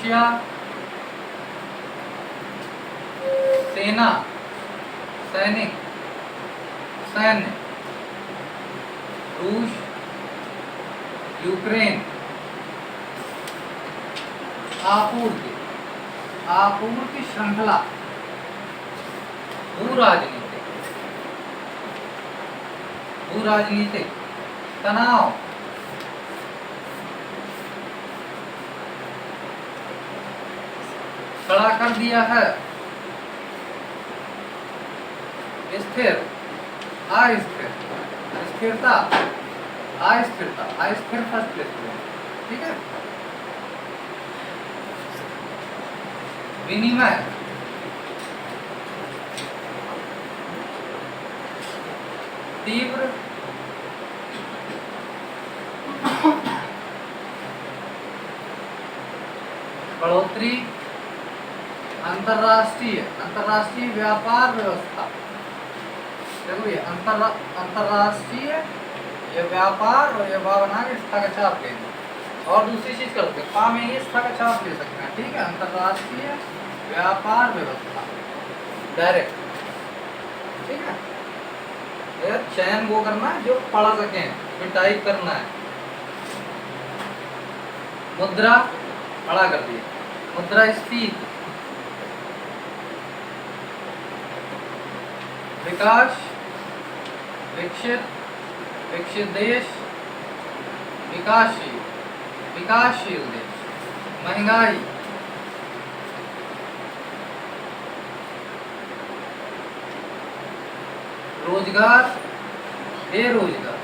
Russia सेना सैनिक सैन्य, रूस यूक्रेन आपूर्ति आपूर्ति श्रृंखला, भू राजनीतिक तनाव, खड़ा कर दिया है, स्थिर अस्थिर, स्थिरता अस्थिरता, अस्थिर फर्स्ट प्लेस पे, ठीक है। विनिमय तीव्र बढ़ोतरी, अंतरराष्ट्रीय अंतरराष्ट्रीय व्यापार व्यवस्था, देखो ये अंतरराष्ट्रीय ये व्यापार और ये बना के स्था का छाप लेंगे। और दूसरी चीज करते हैं, पा में ये स्था का छाप ले सकते हैं, ठीक है। अंतरराष्ट्रीय व्यापार व्यवस्था डायरेक्ट, ठीक है। ये चयन वो करना है जो पढ़ सके, फिर टाइप करना है। मुद्रा खड़ा कर दिया, मुद्रास्फीति, विकास विकसित विकसित देश, विकासशील विकासशील देश, महंगाई, रोजगार बेरोजगार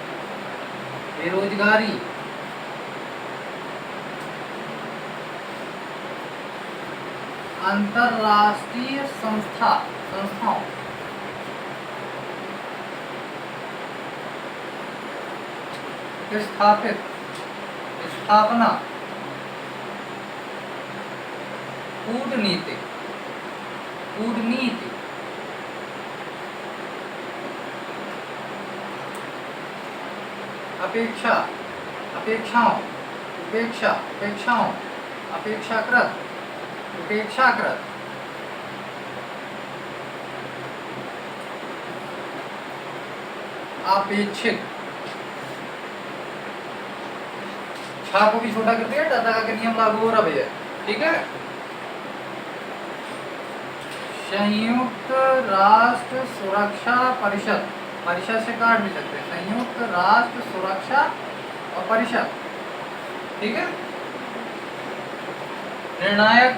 बेरोजगारी, अंतरराष्ट्रीय संस्थाओं, स्थापित स्थापना, कूटनीति कूटनीति, अपेक्षा अपेक्षाओं, उपेक्षा उपेक्षाओं, अपेक्षाकृत उपेक्षाकृत, अपेक्षित, छा को भी छोटा कर दिया, टाटा का नियम लागू हो रहा भैया, ठीक है। संयुक्त राष्ट्र सुरक्षा परिषद, परिषद से काट भी सकते हैं, संयुक्त राष्ट्र सुरक्षा और परिषद, ठीक है। निर्णायक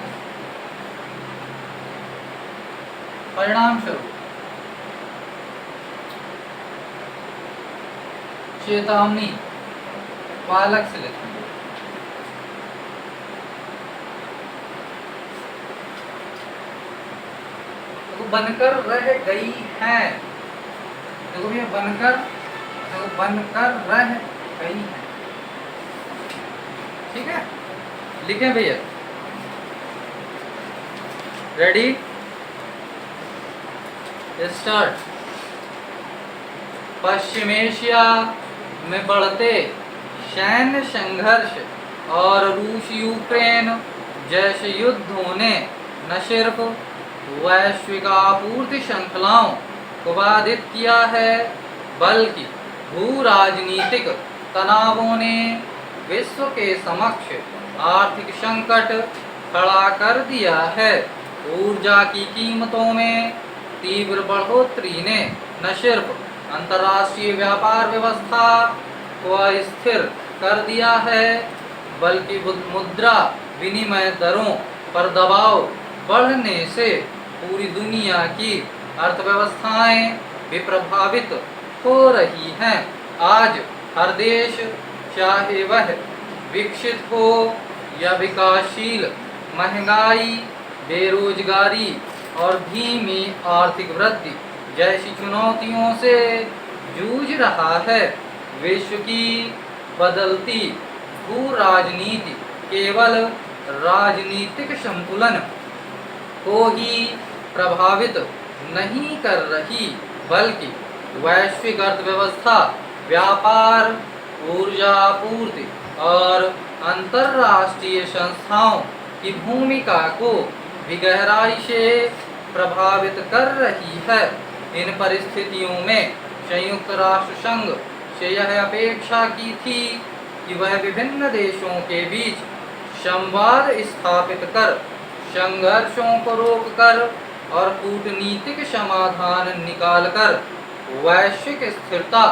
परिणाम स्वरूप, चेतावनी, पालक से लेते हैं, तो बनकर रह गई है, देखो ये बनकर रह गई है, ठीक है। लिखें भैया, रेडी स्टार्ट। पश्चिम एशिया में बढ़ते सैन्य संघर्ष और रूस यूक्रेन जैसे युद्धों ने न सिर्फ वैश्विक आपूर्ति श्रृंखलाओं को बाधित किया है, बल्कि भू राजनीतिक तनावों ने विश्व के समक्ष आर्थिक संकट खड़ा कर दिया है। ऊर्जा की कीमतों में तीव्र बढ़ोतरी ने न सिर्फ अंतर्राष्ट्रीय व्यापार व्यवस्था को अस्थिर कर दिया है, बल्कि मुद्रा विनिमय दरों पर दबाव बढ़ने से पूरी दुनिया की अर्थव्यवस्थाएं भी प्रभावित हो रही हैं। आज हर देश, चाहे वह विकसित हो या विकासशील, महंगाई, बेरोजगारी और धीमी आर्थिक वृद्धि जैसी चुनौतियों से जूझ रहा है। विश्व की बदलती भू राजनीति केवल राजनीतिक संतुलन को ही प्रभावित नहीं कर रही, बल्कि वैश्विक अर्थव्यवस्था, व्यापार, ऊर्जा आपूर्ति और अंतर्राष्ट्रीय संस्थाओं की भूमिका को भी गहराई से प्रभावित कर रही है। इन परिस्थितियों में संयुक्त राष्ट्र संघ से यह अपेक्षा की थी कि वह विभिन्न देशों के बीच संवाद स्थापित कर, संघर्षों को रोककर और कूटनीतिक समाधान निकालकर वैश्विक स्थिरता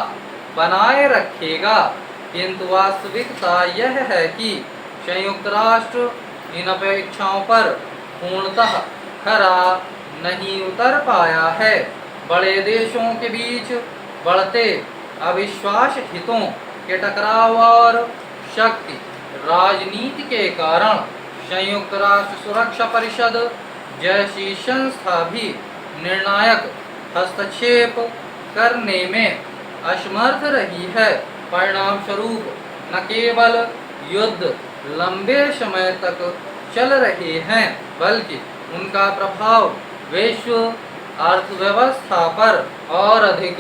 बनाए रखेगा। किंतु वास्तविकता यह है कि संयुक्त राष्ट्र इन अपेक्षाओं पर पूर्णतः खरा नहीं उतर पाया है। बड़े देशों के बीच बढ़ते अविश्वास, हितों के टकराव और शक्ति राजनीति के कारण संयुक्त राष्ट्र सुरक्षा परिषद जैसी संस्था भी निर्णायक हस्तक्षेप करने में असमर्थ रही है। परिणाम स्वरूप न केवल युद्ध लंबे समय तक चल रहे हैं, बल्कि उनका प्रभाव विश्व अर्थव्यवस्था पर और अधिक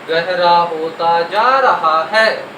गहरा होता जा रहा है।